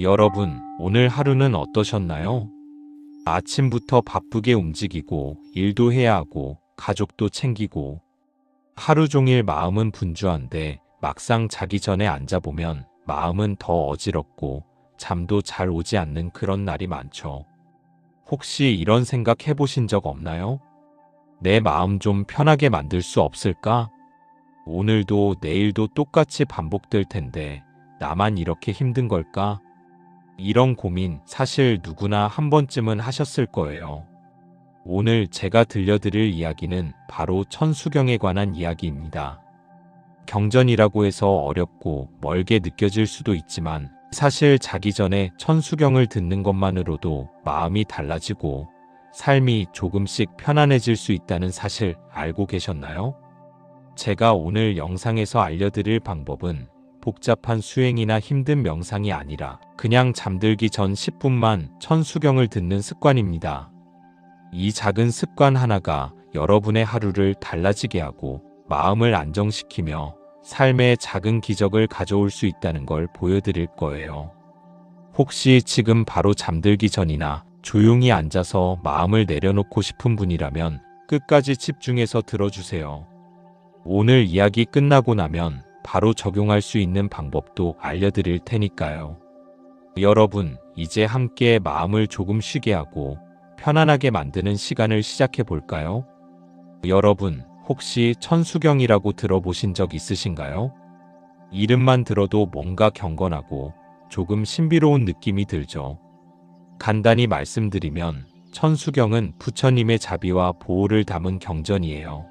여러분, 오늘 하루는 어떠셨나요? 아침부터 바쁘게 움직이고, 일도 해야 하고, 가족도 챙기고, 하루 종일 마음은 분주한데, 막상 자기 전에 앉아보면 마음은 더 어지럽고, 잠도 잘 오지 않는 그런 날이 많죠. 혹시 이런 생각 해보신 적 없나요? 내 마음 좀 편하게 만들 수 없을까? 오늘도 내일도 똑같이 반복될 텐데, 나만 이렇게 힘든 걸까? 이런 고민 사실 누구나 한 번쯤은 하셨을 거예요. 오늘 제가 들려드릴 이야기는 바로 천수경에 관한 이야기입니다. 경전이라고 해서 어렵고 멀게 느껴질 수도 있지만 사실 자기 전에 천수경을 듣는 것만으로도 마음이 달라지고 삶이 조금씩 편안해질 수 있다는 사실 알고 계셨나요? 제가 오늘 영상에서 알려드릴 방법은 복잡한 수행이나 힘든 명상이 아니라 그냥 잠들기 전 10분만 천수경을 듣는 습관입니다. 이 작은 습관 하나가 여러분의 하루를 달라지게 하고 마음을 안정시키며 삶의 작은 기적을 가져올 수 있다는 걸 보여드릴 거예요. 혹시 지금 바로 잠들기 전이나 조용히 앉아서 마음을 내려놓고 싶은 분이라면 끝까지 집중해서 들어주세요. 오늘 이야기 끝나고 나면 바로 적용할 수 있는 방법도 알려드릴 테니까요. 여러분, 이제 함께 마음을 조금 쉬게 하고 편안하게 만드는 시간을 시작해 볼까요? 여러분, 혹시 천수경이라고 들어보신 적 있으신가요? 이름만 들어도 뭔가 경건하고 조금 신비로운 느낌이 들죠. 간단히 말씀드리면 천수경은 부처님의 자비와 보호를 담은 경전이에요.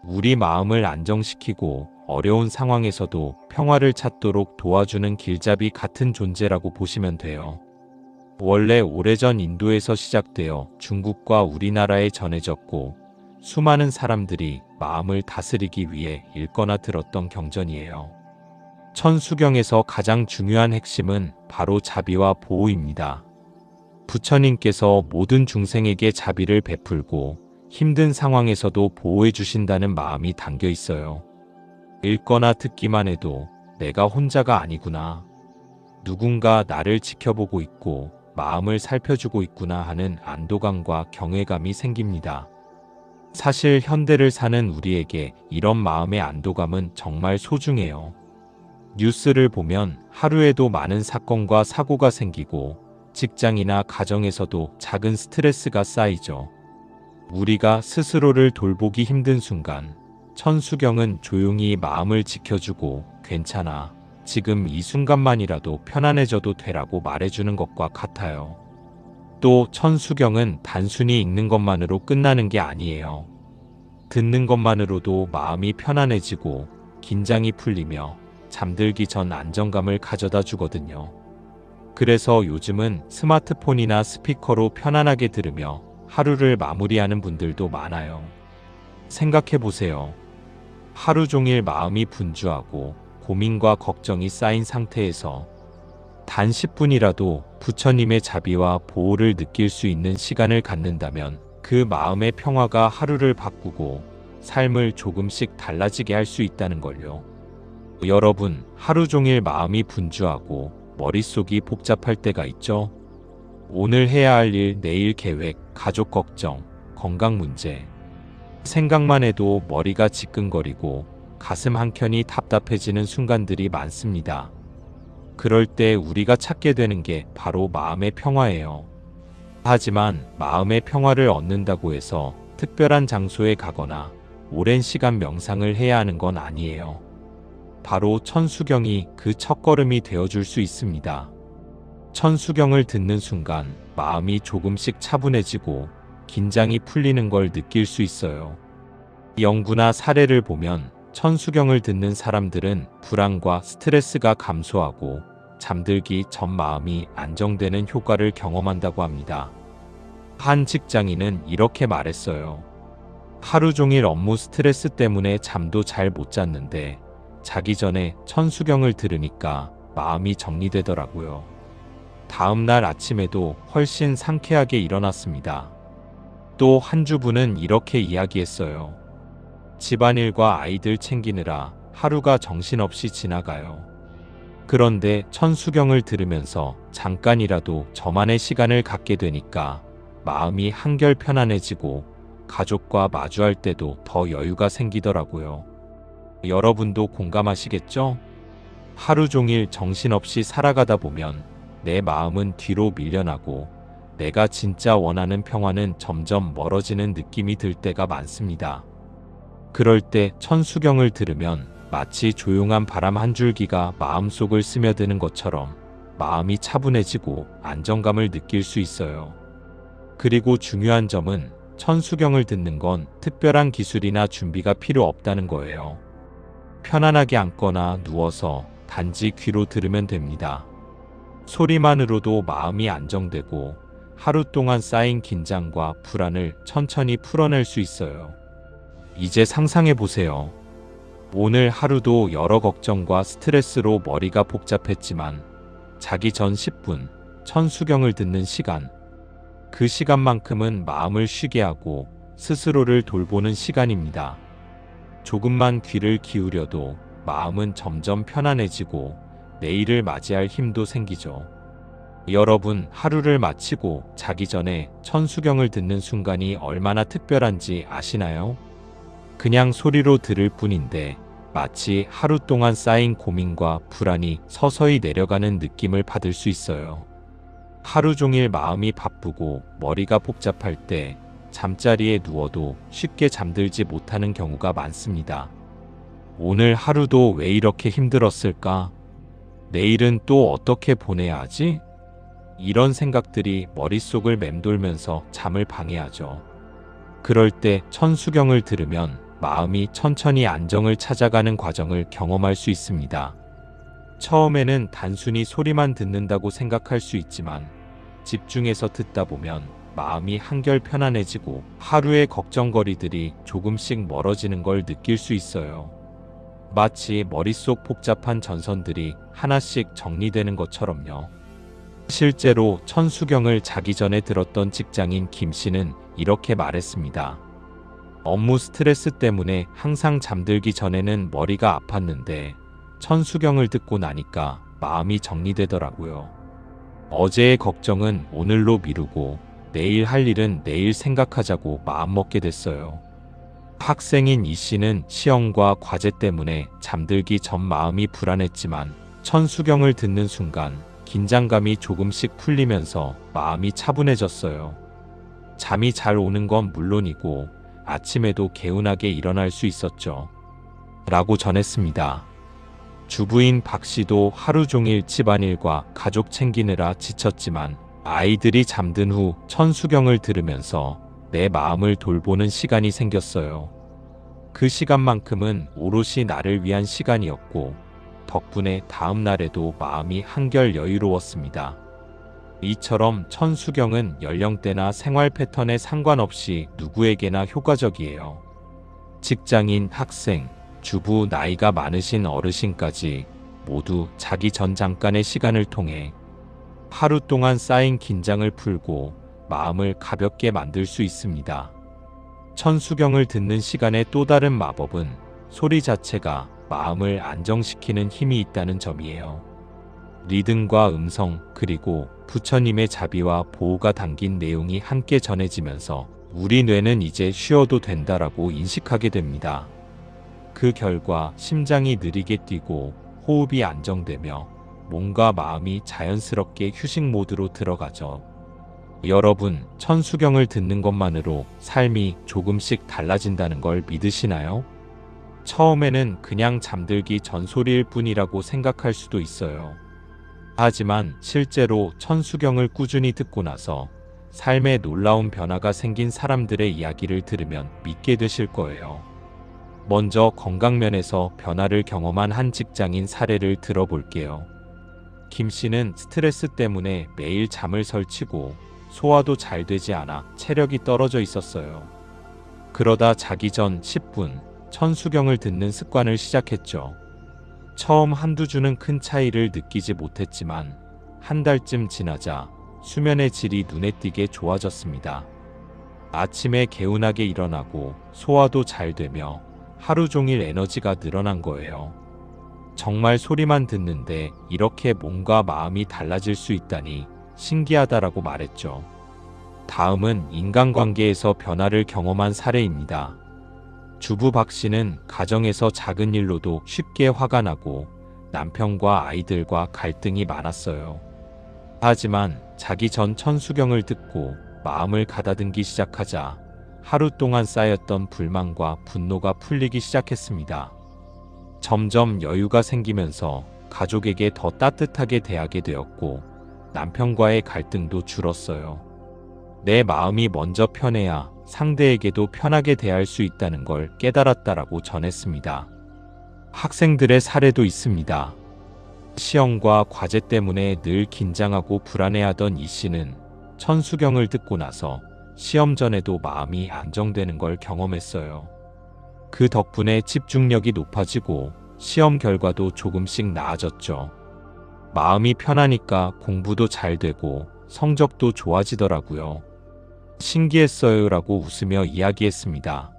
우리 마음을 안정시키고 어려운 상황에서도 평화를 찾도록 도와주는 길잡이 같은 존재라고 보시면 돼요. 원래 오래전 인도에서 시작되어 중국과 우리나라에 전해졌고 수많은 사람들이 마음을 다스리기 위해 읽거나 들었던 경전이에요. 천수경에서 가장 중요한 핵심은 바로 자비와 보호입니다. 부처님께서 모든 중생에게 자비를 베풀고 힘든 상황에서도 보호해 주신다는 마음이 담겨 있어요. 읽거나 듣기만 해도 내가 혼자가 아니구나. 누군가 나를 지켜보고 있고 마음을 살펴주고 있구나 하는 안도감과 경외감이 생깁니다. 사실 현대를 사는 우리에게 이런 마음의 안도감은 정말 소중해요. 뉴스를 보면 하루에도 많은 사건과 사고가 생기고 직장이나 가정에서도 작은 스트레스가 쌓이죠. 우리가 스스로를 돌보기 힘든 순간 천수경은 조용히 마음을 지켜주고 괜찮아, 지금 이 순간만이라도 편안해져도 되라고 말해주는 것과 같아요. 또 천수경은 단순히 읽는 것만으로 끝나는 게 아니에요. 듣는 것만으로도 마음이 편안해지고 긴장이 풀리며 잠들기 전 안정감을 가져다 주거든요. 그래서 요즘은 스마트폰이나 스피커로 편안하게 들으며 하루를 마무리하는 분들도 많아요. 생각해보세요. 하루 종일 마음이 분주하고 고민과 걱정이 쌓인 상태에서 단 10분이라도 부처님의 자비와 보호를 느낄 수 있는 시간을 갖는다면 그 마음의 평화가 하루를 바꾸고 삶을 조금씩 달라지게 할 수 있다는 걸요. 여러분, 하루 종일 마음이 분주하고 머릿속이 복잡할 때가 있죠? 오늘 해야 할 일, 내일 계획, 가족 걱정, 건강 문제. 생각만 해도 머리가 지끈거리고 가슴 한켠이 답답해지는 순간들이 많습니다. 그럴 때 우리가 찾게 되는 게 바로 마음의 평화예요. 하지만 마음의 평화를 얻는다고 해서 특별한 장소에 가거나 오랜 시간 명상을 해야 하는 건 아니에요. 바로 천수경이 그 첫걸음이 되어줄 수 있습니다. 천수경을 듣는 순간 마음이 조금씩 차분해지고 긴장이 풀리는 걸 느낄 수 있어요. 연구나 사례를 보면 천수경을 듣는 사람들은 불안과 스트레스가 감소하고 잠들기 전 마음이 안정되는 효과를 경험한다고 합니다. 한 직장인은 이렇게 말했어요. 하루 종일 업무 스트레스 때문에 잠도 잘 못 잤는데 자기 전에 천수경을 들으니까 마음이 정리되더라고요. 다음 날 아침에도 훨씬 상쾌하게 일어났습니다. 또 한 주부는 이렇게 이야기했어요. 집안일과 아이들 챙기느라 하루가 정신없이 지나가요. 그런데 천수경을 들으면서 잠깐이라도 저만의 시간을 갖게 되니까 마음이 한결 편안해지고 가족과 마주할 때도 더 여유가 생기더라고요. 여러분도 공감하시겠죠? 하루 종일 정신없이 살아가다 보면 내 마음은 뒤로 밀려나고 내가 진짜 원하는 평화는 점점 멀어지는 느낌이 들 때가 많습니다. 그럴 때 천수경을 들으면 마치 조용한 바람 한 줄기가 마음속을 스며드는 것처럼 마음이 차분해지고 안정감을 느낄 수 있어요. 그리고 중요한 점은 천수경을 듣는 건 특별한 기술이나 준비가 필요 없다는 거예요. 편안하게 앉거나 누워서 단지 귀로 들으면 됩니다. 소리만으로도 마음이 안정되고 하루 동안 쌓인 긴장과 불안을 천천히 풀어낼 수 있어요. 이제 상상해 보세요. 오늘 하루도 여러 걱정과 스트레스로 머리가 복잡했지만 자기 전 10분 천수경을 듣는 시간, 그 시간만큼은 마음을 쉬게 하고 스스로를 돌보는 시간입니다. 조금만 귀를 기울여도 마음은 점점 편안해지고 내일을 맞이할 힘도 생기죠. 여러분, 하루를 마치고 자기 전에 천수경을 듣는 순간이 얼마나 특별한지 아시나요? 그냥 소리로 들을 뿐인데 마치 하루 동안 쌓인 고민과 불안이 서서히 내려가는 느낌을 받을 수 있어요. 하루 종일 마음이 바쁘고 머리가 복잡할 때 잠자리에 누워도 쉽게 잠들지 못하는 경우가 많습니다. 오늘 하루도 왜 이렇게 힘들었을까? 내일은 또 어떻게 보내야 하지? 이런 생각들이 머릿속을 맴돌면서 잠을 방해하죠. 그럴 때 천수경을 들으면 마음이 천천히 안정을 찾아가는 과정을 경험할 수 있습니다. 처음에는 단순히 소리만 듣는다고 생각할 수 있지만 집중해서 듣다 보면 마음이 한결 편안해지고 하루의 걱정거리들이 조금씩 멀어지는 걸 느낄 수 있어요. 마치 머릿속 복잡한 전선들이 하나씩 정리되는 것처럼요. 실제로 천수경을 자기 전에 들었던 직장인 김 씨는 이렇게 말했습니다. 업무 스트레스 때문에 항상 잠들기 전에는 머리가 아팠는데 천수경을 듣고 나니까 마음이 정리되더라고요. 어제의 걱정은 오늘로 미루고 내일 할 일은 내일 생각하자고 마음먹게 됐어요. 학생인 이 씨는 시험과 과제 때문에 잠들기 전 마음이 불안했지만 천수경을 듣는 순간 긴장감이 조금씩 풀리면서 마음이 차분해졌어요. 잠이 잘 오는 건 물론이고 아침에도 개운하게 일어날 수 있었죠. 라고 전했습니다. 주부인 박 씨도 하루 종일 집안일과 가족 챙기느라 지쳤지만 아이들이 잠든 후 천수경을 들으면서 내 마음을 돌보는 시간이 생겼어요. 그 시간만큼은 오롯이 나를 위한 시간이었고 덕분에 다음 날에도 마음이 한결 여유로웠습니다. 이처럼 천수경은 연령대나 생활 패턴에 상관없이 누구에게나 효과적이에요. 직장인, 학생, 주부, 나이가 많으신 어르신까지 모두 자기 전 잠깐의 시간을 통해 하루 동안 쌓인 긴장을 풀고 마음을 가볍게 만들 수 있습니다. 천수경을 듣는 시간의 또 다른 마법은 소리 자체가 마음을 안정시키는 힘이 있다는 점이에요. 리듬과 음성 그리고 부처님의 자비와 보호가 담긴 내용이 함께 전해지면서 우리 뇌는 이제 쉬어도 된다라고 인식하게 됩니다. 그 결과 심장이 느리게 뛰고 호흡이 안정되며 몸과 마음이 자연스럽게 휴식 모드로 들어가죠. 여러분, 천수경을 듣는 것만으로 삶이 조금씩 달라진다는 걸 믿으시나요? 처음에는 그냥 잠들기 전 소리일 뿐이라고 생각할 수도 있어요. 하지만 실제로 천수경을 꾸준히 듣고 나서 삶에 놀라운 변화가 생긴 사람들의 이야기를 들으면 믿게 되실 거예요. 먼저 건강면에서 변화를 경험한 한 직장인 사례를 들어볼게요. 김 씨는 스트레스 때문에 매일 잠을 설치고 소화도 잘 되지 않아 체력이 떨어져 있었어요. 그러다 자기 전 10분 천수경을 듣는 습관을 시작했죠. 처음 한두 주는 큰 차이를 느끼지 못했지만 한 달쯤 지나자 수면의 질이 눈에 띄게 좋아졌습니다. 아침에 개운하게 일어나고 소화도 잘 되며 하루 종일 에너지가 늘어난 거예요. 정말 소리만 듣는데 이렇게 몸과 마음이 달라질 수 있다니 신기하다라고 말했죠. 다음은 인간관계에서 변화를 경험한 사례입니다. 주부 박 씨는 가정에서 작은 일로도 쉽게 화가 나고 남편과 아이들과 갈등이 많았어요. 하지만 자기 전 천수경을 듣고 마음을 가다듬기 시작하자 하루 동안 쌓였던 불만과 분노가 풀리기 시작했습니다. 점점 여유가 생기면서 가족에게 더 따뜻하게 대하게 되었고 남편과의 갈등도 줄었어요. 내 마음이 먼저 편해야 상대에게도 편하게 대할 수 있다는 걸 깨달았다라고 전했습니다. 학생들의 사례도 있습니다. 시험과 과제 때문에 늘 긴장하고 불안해하던 이 씨는 천수경을 듣고 나서 시험 전에도 마음이 안정되는 걸 경험했어요. 그 덕분에 집중력이 높아지고 시험 결과도 조금씩 나아졌죠. 마음이 편하니까 공부도 잘 되고 성적도 좋아지더라고요. 신기했어요 라고 웃으며 이야기했습니다.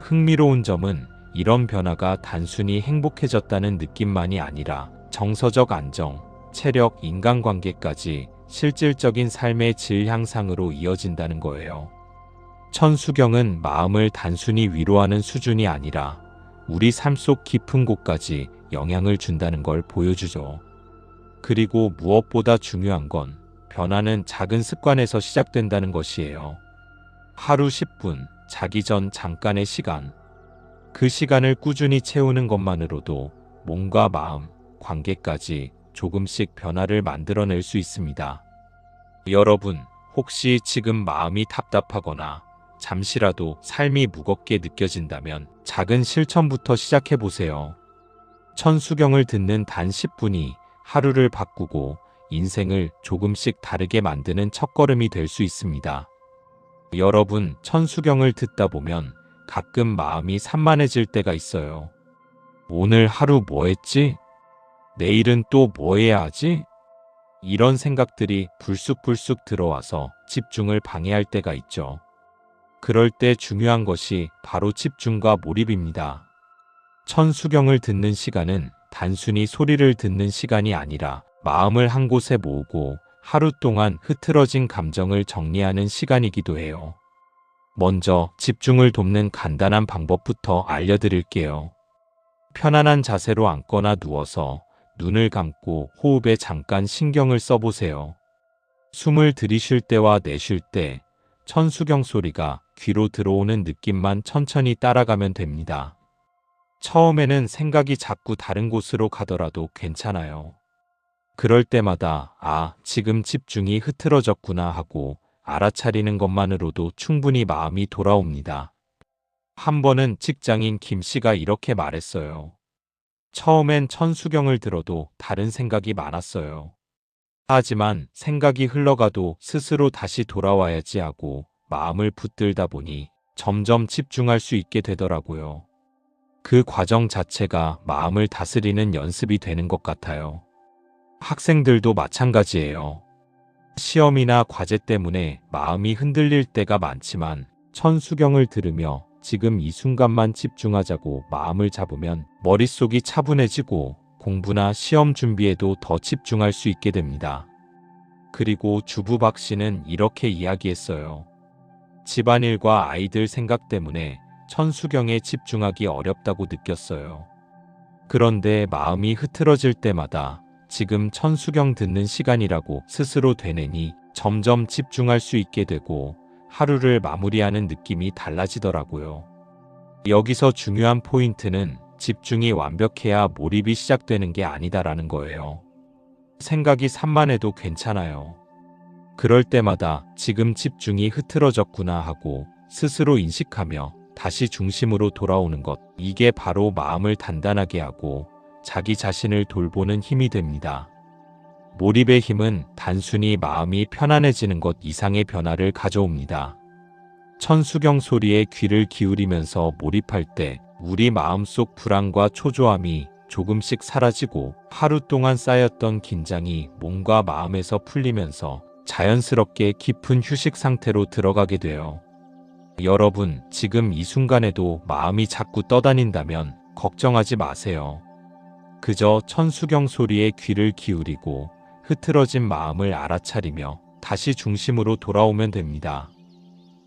흥미로운 점은 이런 변화가 단순히 행복해졌다는 느낌만이 아니라 정서적 안정, 체력, 인간관계까지 실질적인 삶의 질 향상으로 이어진다는 거예요. 천수경은 마음을 단순히 위로하는 수준이 아니라 우리 삶 속 깊은 곳까지 영향을 준다는 걸 보여주죠. 그리고 무엇보다 중요한 건 변화는 작은 습관에서 시작된다는 것이에요. 하루 10분, 자기 전 잠깐의 시간. 그 시간을 꾸준히 채우는 것만으로도 몸과 마음, 관계까지 조금씩 변화를 만들어낼 수 있습니다. 여러분, 혹시 지금 마음이 답답하거나 잠시라도 삶이 무겁게 느껴진다면 작은 실천부터 시작해보세요. 천수경을 듣는 단 10분이 하루를 바꾸고 인생을 조금씩 다르게 만드는 첫걸음이 될 수 있습니다. 여러분, 천수경을 듣다 보면 가끔 마음이 산만해질 때가 있어요. 오늘 하루 뭐 했지? 내일은 또 뭐 해야 하지? 이런 생각들이 불쑥불쑥 들어와서 집중을 방해할 때가 있죠. 그럴 때 중요한 것이 바로 집중과 몰입입니다. 천수경을 듣는 시간은 단순히 소리를 듣는 시간이 아니라 마음을 한 곳에 모으고 하루 동안 흐트러진 감정을 정리하는 시간이기도 해요. 먼저 집중을 돕는 간단한 방법부터 알려드릴게요. 편안한 자세로 앉거나 누워서 눈을 감고 호흡에 잠깐 신경을 써보세요. 숨을 들이쉴 때와 내쉴 때 천수경 소리가 귀로 들어오는 느낌만 천천히 따라가면 됩니다. 처음에는 생각이 자꾸 다른 곳으로 가더라도 괜찮아요. 그럴 때마다 지금 집중이 흐트러졌구나 하고 알아차리는 것만으로도 충분히 마음이 돌아옵니다. 한 번은 직장인 김 씨가 이렇게 말했어요. 처음엔 천수경을 들어도 다른 생각이 많았어요. 하지만 생각이 흘러가도 스스로 다시 돌아와야지 하고 마음을 붙들다 보니 점점 집중할 수 있게 되더라고요. 그 과정 자체가 마음을 다스리는 연습이 되는 것 같아요. 학생들도 마찬가지예요. 시험이나 과제 때문에 마음이 흔들릴 때가 많지만 천수경을 들으며 지금 이 순간만 집중하자고 마음을 잡으면 머릿속이 차분해지고 공부나 시험 준비에도 더 집중할 수 있게 됩니다. 그리고 주부 박 씨는 이렇게 이야기했어요. 집안일과 아이들 생각 때문에 천수경에 집중하기 어렵다고 느꼈어요. 그런데 마음이 흐트러질 때마다 지금 천수경 듣는 시간이라고 스스로 되뇌니 점점 집중할 수 있게 되고 하루를 마무리하는 느낌이 달라지더라고요. 여기서 중요한 포인트는 집중이 완벽해야 몰입이 시작되는 게 아니다라는 거예요. 생각이 산만해도 괜찮아요. 그럴 때마다 지금 집중이 흐트러졌구나 하고 스스로 인식하며 다시 중심으로 돌아오는 것, 이게 바로 마음을 단단하게 하고 자기 자신을 돌보는 힘이 됩니다. 몰입의 힘은 단순히 마음이 편안해지는 것 이상의 변화를 가져옵니다. 천수경 소리에 귀를 기울이면서 몰입할 때 우리 마음속 불안과 초조함이 조금씩 사라지고 하루 동안 쌓였던 긴장이 몸과 마음에서 풀리면서 자연스럽게 깊은 휴식 상태로 들어가게 돼요. 여러분, 지금 이 순간에도 마음이 자꾸 떠다닌다면 걱정하지 마세요. 그저 천수경 소리에 귀를 기울이고 흐트러진 마음을 알아차리며 다시 중심으로 돌아오면 됩니다.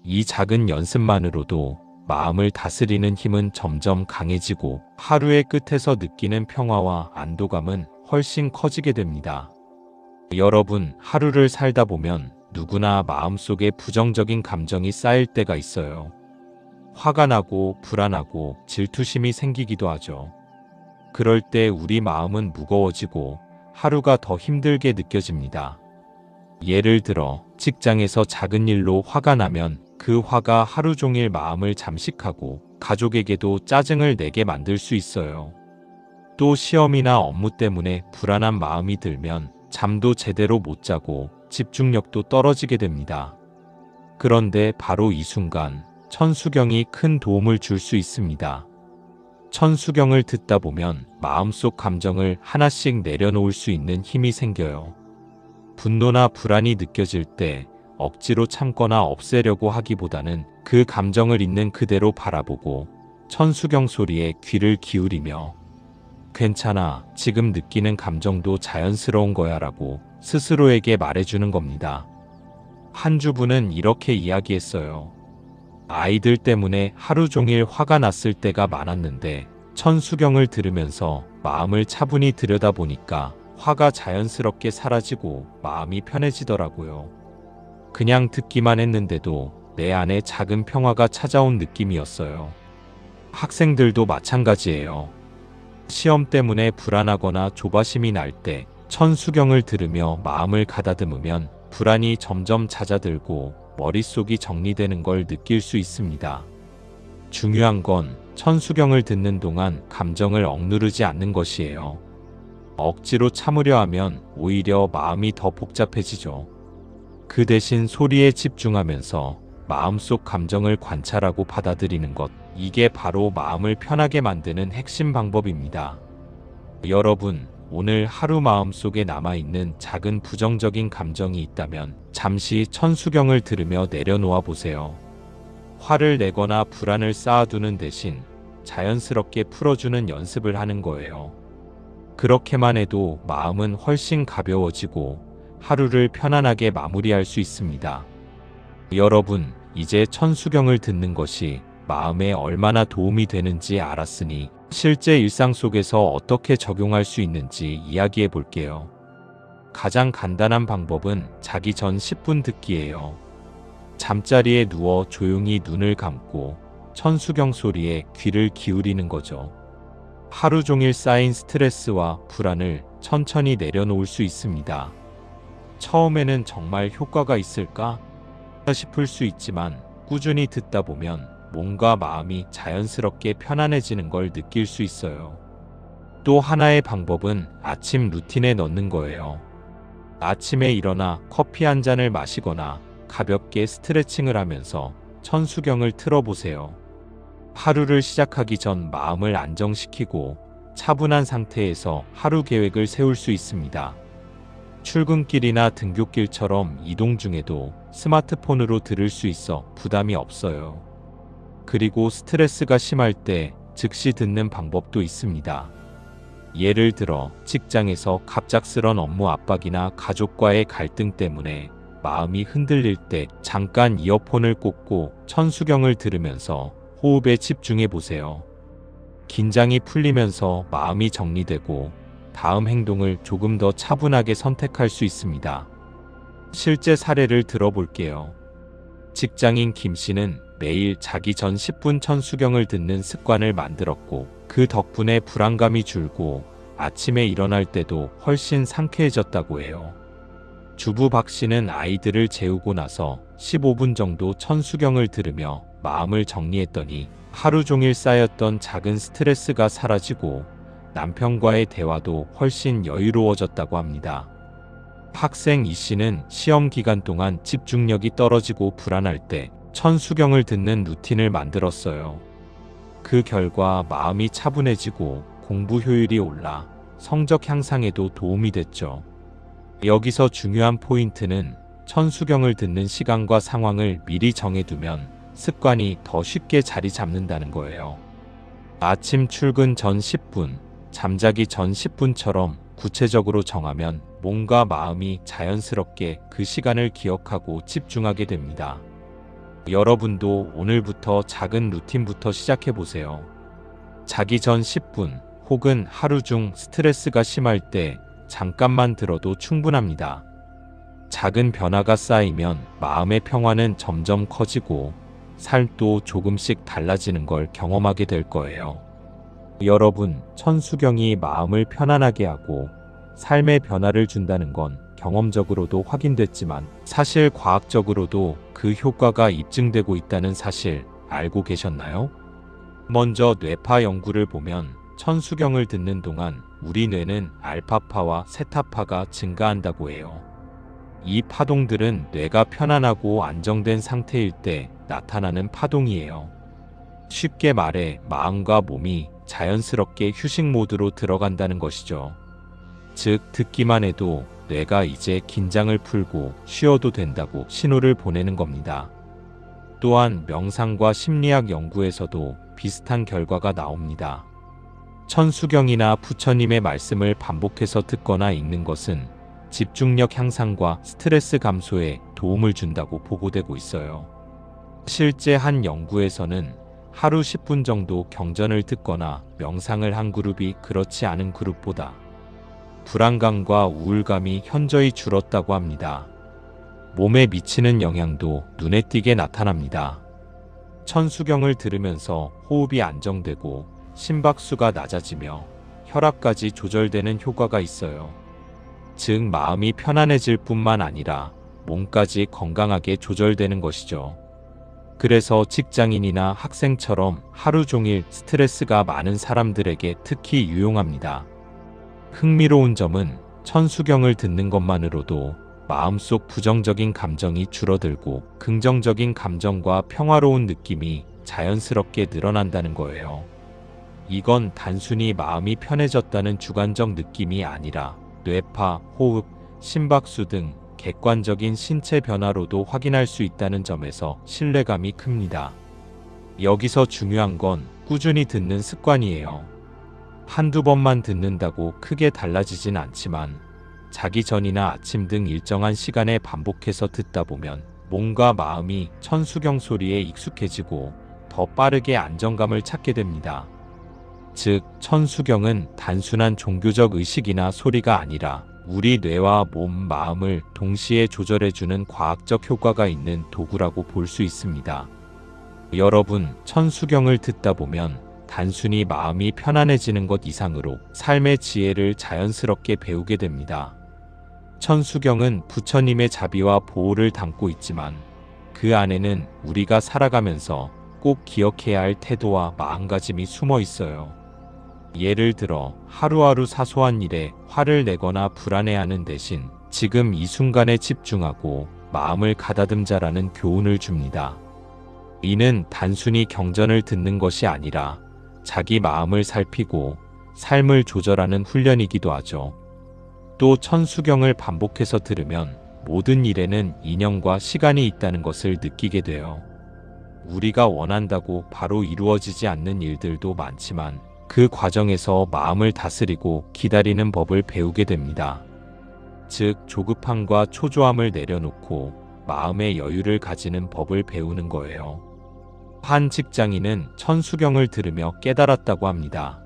이 작은 연습만으로도 마음을 다스리는 힘은 점점 강해지고 하루의 끝에서 느끼는 평화와 안도감은 훨씬 커지게 됩니다. 여러분, 하루를 살다 보면 누구나 마음속에 부정적인 감정이 쌓일 때가 있어요. 화가 나고 불안하고 질투심이 생기기도 하죠. 그럴 때 우리 마음은 무거워지고 하루가 더 힘들게 느껴집니다. 예를 들어 직장에서 작은 일로 화가 나면 그 화가 하루 종일 마음을 잠식하고 가족에게도 짜증을 내게 만들 수 있어요. 또 시험이나 업무 때문에 불안한 마음이 들면 잠도 제대로 못 자고 집중력도 떨어지게 됩니다. 그런데 바로 이 순간 천수경이 큰 도움을 줄 수 있습니다. 천수경을 듣다 보면 마음속 감정을 하나씩 내려놓을 수 있는 힘이 생겨요. 분노나 불안이 느껴질 때 억지로 참거나 없애려고 하기보다는 그 감정을 있는 그대로 바라보고 천수경 소리에 귀를 기울이며 괜찮아, 지금 느끼는 감정도 자연스러운 거야 라고 스스로에게 말해주는 겁니다. 한 주부는 이렇게 이야기했어요. 아이들 때문에 하루 종일 화가 났을 때가 많았는데 천수경을 들으면서 마음을 차분히 들여다보니까 화가 자연스럽게 사라지고 마음이 편해지더라고요. 그냥 듣기만 했는데도 내 안에 작은 평화가 찾아온 느낌이었어요. 학생들도 마찬가지예요. 시험 때문에 불안하거나 조바심이 날 때 천수경을 들으며 마음을 가다듬으면 불안이 점점 잦아들고 머릿속이 정리되는 걸 느낄 수 있습니다. 중요한 건 천수경을 듣는 동안 감정을 억누르지 않는 것이에요. 억지로 참으려 하면 오히려 마음이 더 복잡해지죠. 그 대신 소리에 집중하면서 마음속 감정을 관찰하고 받아들이는 것, 이게 바로 마음을 편하게 만드는 핵심 방법입니다. 여러분, 오늘 하루 마음속에 남아있는 작은 부정적인 감정이 있다면 잠시 천수경을 들으며 내려놓아 보세요. 화를 내거나 불안을 쌓아두는 대신 자연스럽게 풀어주는 연습을 하는 거예요. 그렇게만 해도 마음은 훨씬 가벼워지고 하루를 편안하게 마무리할 수 있습니다. 여러분, 이제 천수경을 듣는 것이 마음에 얼마나 도움이 되는지 알았으니 실제 일상 속에서 어떻게 적용할 수 있는지 이야기해 볼게요. 가장 간단한 방법은 자기 전 10분 듣기예요. 잠자리에 누워 조용히 눈을 감고 천수경 소리에 귀를 기울이는 거죠. 하루 종일 쌓인 스트레스와 불안을 천천히 내려놓을 수 있습니다. 처음에는 정말 효과가 있을까 싶을 수 있지만 꾸준히 듣다 보면 몸과 마음이 자연스럽게 편안해지는 걸 느낄 수 있어요. 또 하나의 방법은 아침 루틴에 넣는 거예요. 아침에 일어나 커피 한 잔을 마시거나 가볍게 스트레칭을 하면서 천수경을 틀어보세요. 하루를 시작하기 전 마음을 안정시키고 차분한 상태에서 하루 계획을 세울 수 있습니다. 출근길이나 등굣길처럼 이동 중에도 스마트폰으로 들을 수 있어 부담이 없어요. 그리고 스트레스가 심할 때 즉시 듣는 방법도 있습니다. 예를 들어 직장에서 갑작스런 업무 압박이나 가족과의 갈등 때문에 마음이 흔들릴 때 잠깐 이어폰을 꽂고 천수경을 들으면서 호흡에 집중해 보세요. 긴장이 풀리면서 마음이 정리되고 다음 행동을 조금 더 차분하게 선택할 수 있습니다. 실제 사례를 들어볼게요. 직장인 김 씨는 매일 자기 전 10분 천수경을 듣는 습관을 만들었고 그 덕분에 불안감이 줄고 아침에 일어날 때도 훨씬 상쾌해졌다고 해요. 주부 박 씨는 아이들을 재우고 나서 15분 정도 천수경을 들으며 마음을 정리했더니 하루 종일 쌓였던 작은 스트레스가 사라지고 남편과의 대화도 훨씬 여유로워졌다고 합니다. 학생 이 씨는 시험 기간 동안 집중력이 떨어지고 불안할 때 천수경을 듣는 루틴을 만들었어요. 그 결과 마음이 차분해지고 공부 효율이 올라 성적 향상에도 도움이 됐죠. 여기서 중요한 포인트는 천수경을 듣는 시간과 상황을 미리 정해두면 습관이 더 쉽게 자리 잡는다는 거예요. 아침 출근 전 10분, 잠자기 전 10분처럼 구체적으로 정하면 몸과 마음이 자연스럽게 그 시간을 기억하고 집중하게 됩니다. 여러분도 오늘부터 작은 루틴부터 시작해 보세요. 자기 전 10분 혹은 하루 중 스트레스가 심할 때 잠깐만 들어도 충분합니다. 작은 변화가 쌓이면 마음의 평화는 점점 커지고 삶도 조금씩 달라지는 걸 경험하게 될 거예요. 여러분, 천수경이 마음을 편안하게 하고 삶의 변화를 준다는 건 경험적으로도 확인됐지만 사실 과학적으로도 그 효과가 입증되고 있다는 사실 알고 계셨나요? 먼저 뇌파 연구를 보면 천수경을 듣는 동안 우리 뇌는 알파파와 세타파가 증가한다고 해요. 이 파동들은 뇌가 편안하고 안정된 상태일 때 나타나는 파동이에요. 쉽게 말해 마음과 몸이 자연스럽게 휴식 모드로 들어간다는 것이죠. 즉, 듣기만 해도 뇌가 이제 긴장을 풀고 쉬어도 된다고 신호를 보내는 겁니다. 또한 명상과 심리학 연구에서도 비슷한 결과가 나옵니다. 천수경이나 부처님의 말씀을 반복해서 듣거나 읽는 것은 집중력 향상과 스트레스 감소에 도움을 준다고 보고되고 있어요. 실제 한 연구에서는 하루 10분 정도 경전을 듣거나 명상을 한 그룹이 그렇지 않은 그룹보다 불안감과 우울감이 현저히 줄었다고 합니다. 몸에 미치는 영향도 눈에 띄게 나타납니다. 천수경을 들으면서 호흡이 안정되고 심박수가 낮아지며 혈압까지 조절되는 효과가 있어요. 즉, 마음이 편안해질 뿐만 아니라 몸까지 건강하게 조절되는 것이죠. 그래서 직장인이나 학생처럼 하루 종일 스트레스가 많은 사람들에게 특히 유용합니다. 흥미로운 점은 천수경을 듣는 것만으로도 마음속 부정적인 감정이 줄어들고 긍정적인 감정과 평화로운 느낌이 자연스럽게 늘어난다는 거예요. 이건 단순히 마음이 편해졌다는 주관적 느낌이 아니라 뇌파, 호흡, 심박수 등 객관적인 신체 변화로도 확인할 수 있다는 점에서 신뢰감이 큽니다. 여기서 중요한 건 꾸준히 듣는 습관이에요. 한두 번만 듣는다고 크게 달라지진 않지만 자기 전이나 아침 등 일정한 시간에 반복해서 듣다 보면 몸과 마음이 천수경 소리에 익숙해지고 더 빠르게 안정감을 찾게 됩니다. 즉, 천수경은 단순한 종교적 의식이나 소리가 아니라 우리 뇌와 몸, 마음을 동시에 조절해주는 과학적 효과가 있는 도구라고 볼 수 있습니다. 여러분, 천수경을 듣다 보면 단순히 마음이 편안해지는 것 이상으로 삶의 지혜를 자연스럽게 배우게 됩니다. 천수경은 부처님의 자비와 보호를 담고 있지만 그 안에는 우리가 살아가면서 꼭 기억해야 할 태도와 마음가짐이 숨어 있어요. 예를 들어 하루하루 사소한 일에 화를 내거나 불안해하는 대신 지금 이 순간에 집중하고 마음을 가다듬자라는 교훈을 줍니다. 이는 단순히 경전을 듣는 것이 아니라 자기 마음을 살피고 삶을 조절하는 훈련이기도 하죠. 또 천수경을 반복해서 들으면 모든 일에는 인연과 시간이 있다는 것을 느끼게 돼요. 우리가 원한다고 바로 이루어지지 않는 일들도 많지만 그 과정에서 마음을 다스리고 기다리는 법을 배우게 됩니다. 즉, 조급함과 초조함을 내려놓고 마음의 여유를 가지는 법을 배우는 거예요. 한 직장인은 천수경을 들으며 깨달았다고 합니다.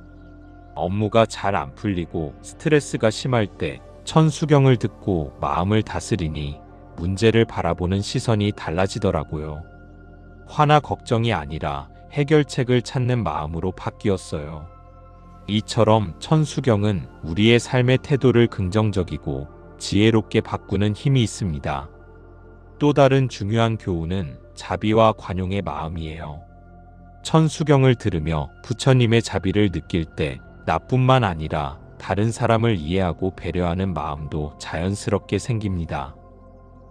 업무가 잘 안 풀리고 스트레스가 심할 때 천수경을 듣고 마음을 다스리니 문제를 바라보는 시선이 달라지더라고요. 화나 걱정이 아니라 해결책을 찾는 마음으로 바뀌었어요. 이처럼 천수경은 우리의 삶의 태도를 긍정적이고 지혜롭게 바꾸는 힘이 있습니다. 또 다른 중요한 교훈은 자비와 관용의 마음이에요. 천수경을 들으며 부처님의 자비를 느낄 때 나뿐만 아니라 다른 사람을 이해하고 배려하는 마음도 자연스럽게 생깁니다.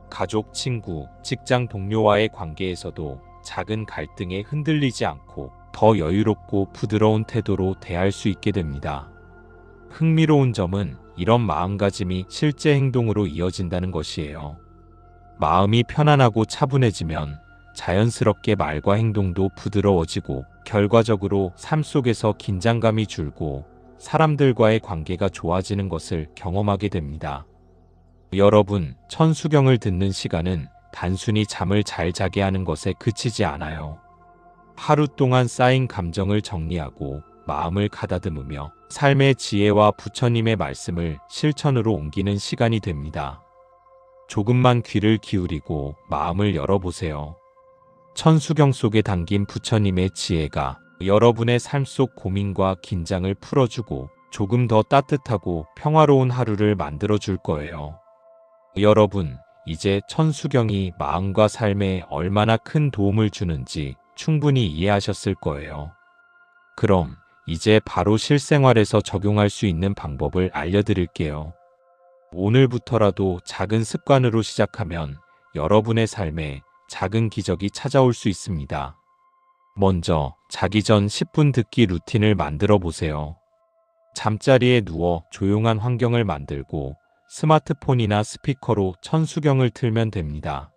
가족, 친구, 직장 동료와의 관계에서도 작은 갈등에 흔들리지 않고 더 여유롭고 부드러운 태도로 대할 수 있게 됩니다. 흥미로운 점은 이런 마음가짐이 실제 행동으로 이어진다는 것이에요. 마음이 편안하고 차분해지면 자연스럽게 말과 행동도 부드러워지고 결과적으로 삶 속에서 긴장감이 줄고 사람들과의 관계가 좋아지는 것을 경험하게 됩니다. 여러분, 천수경을 듣는 시간은 단순히 잠을 잘 자게 하는 것에 그치지 않아요. 하루 동안 쌓인 감정을 정리하고 마음을 가다듬으며 삶의 지혜와 부처님의 말씀을 실천으로 옮기는 시간이 됩니다. 조금만 귀를 기울이고 마음을 열어보세요. 천수경 속에 담긴 부처님의 지혜가 여러분의 삶 속 고민과 긴장을 풀어주고 조금 더 따뜻하고 평화로운 하루를 만들어줄 거예요. 여러분, 이제 천수경이 마음과 삶에 얼마나 큰 도움을 주는지 충분히 이해하셨을 거예요. 그럼 이제 바로 실생활에서 적용할 수 있는 방법을 알려드릴게요. 오늘부터라도 작은 습관으로 시작하면 여러분의 삶에 작은 기적이 찾아올 수 있습니다. 먼저 자기 전 10분 듣기 루틴을 만들어 보세요. 잠자리에 누워 조용한 환경을 만들고 스마트폰이나 스피커로 천수경을 틀면 됩니다.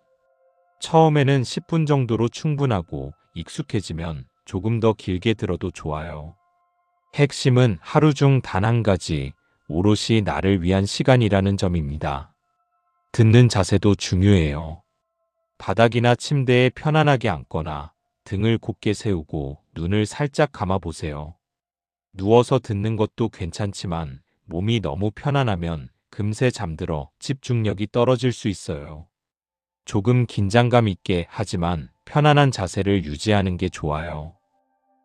처음에는 10분 정도로 충분하고 익숙해지면 조금 더 길게 들어도 좋아요. 핵심은 하루 중 단 한 가지, 오롯이 나를 위한 시간이라는 점입니다. 듣는 자세도 중요해요. 바닥이나 침대에 편안하게 앉거나 등을 곧게 세우고 눈을 살짝 감아보세요. 누워서 듣는 것도 괜찮지만 몸이 너무 편안하면 금세 잠들어 집중력이 떨어질 수 있어요. 조금 긴장감 있게 하지만 편안한 자세를 유지하는 게 좋아요.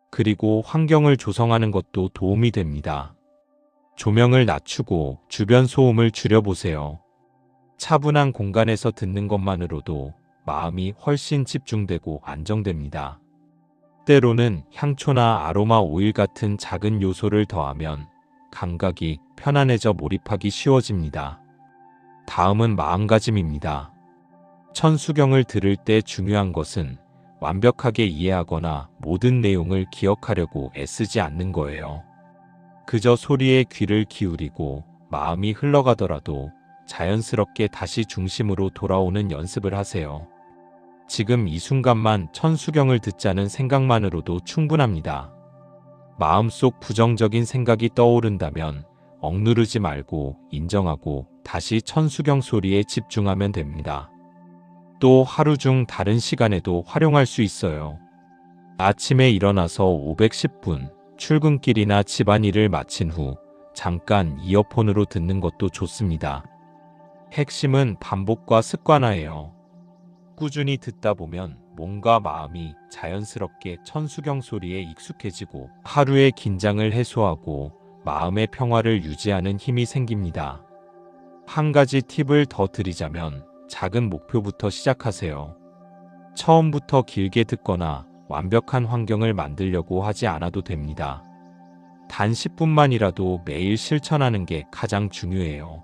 그리고 환경을 조성하는 것도 도움이 됩니다. 조명을 낮추고 주변 소음을 줄여보세요. 차분한 공간에서 듣는 것만으로도 마음이 훨씬 집중되고 안정됩니다. 때로는 향초나 아로마 오일 같은 작은 요소를 더하면 감각이 편안해져 몰입하기 쉬워집니다. 다음은 마음가짐입니다. 천수경을 들을 때 중요한 것은 완벽하게 이해하거나 모든 내용을 기억하려고 애쓰지 않는 거예요. 그저 소리에 귀를 기울이고 마음이 흘러가더라도 자연스럽게 다시 중심으로 돌아오는 연습을 하세요. 지금 이 순간만 천수경을 듣자는 생각만으로도 충분합니다. 마음속 부정적인 생각이 떠오른다면 억누르지 말고 인정하고 다시 천수경 소리에 집중하면 됩니다. 또 하루 중 다른 시간에도 활용할 수 있어요. 아침에 일어나서 510분, 출근길이나 집안일을 마친 후 잠깐 이어폰으로 듣는 것도 좋습니다. 핵심은 반복과 습관화예요. 꾸준히 듣다 보면 몸과 마음이 자연스럽게 천수경 소리에 익숙해지고 하루의 긴장을 해소하고 마음의 평화를 유지하는 힘이 생깁니다. 한 가지 팁을 더 드리자면 작은 목표부터 시작하세요. 처음부터 길게 듣거나 완벽한 환경을 만들려고 하지 않아도 됩니다. 단 10분만이라도 매일 실천하는 게 가장 중요해요.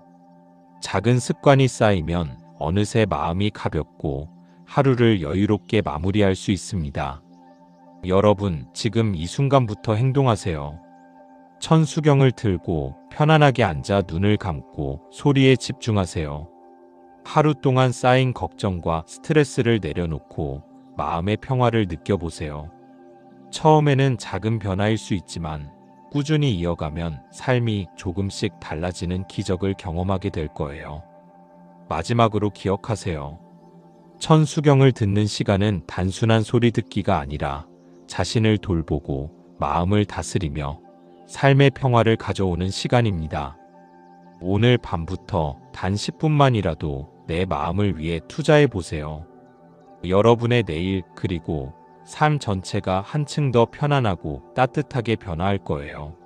작은 습관이 쌓이면 어느새 마음이 가볍고 하루를 여유롭게 마무리할 수 있습니다. 여러분, 지금 이 순간부터 행동하세요. 천수경을 틀고 편안하게 앉아 눈을 감고 소리에 집중하세요. 하루 동안 쌓인 걱정과 스트레스를 내려놓고 마음의 평화를 느껴보세요. 처음에는 작은 변화일 수 있지만 꾸준히 이어가면 삶이 조금씩 달라지는 기적을 경험하게 될 거예요. 마지막으로 기억하세요. 천수경을 듣는 시간은 단순한 소리 듣기가 아니라 자신을 돌보고 마음을 다스리며 삶의 평화를 가져오는 시간입니다. 오늘 밤부터 단 10분만이라도 내 마음을 위해 투자해 보세요. 여러분의 내일 그리고 삶 전체가 한층 더 편안하고 따뜻하게 변화할 거예요.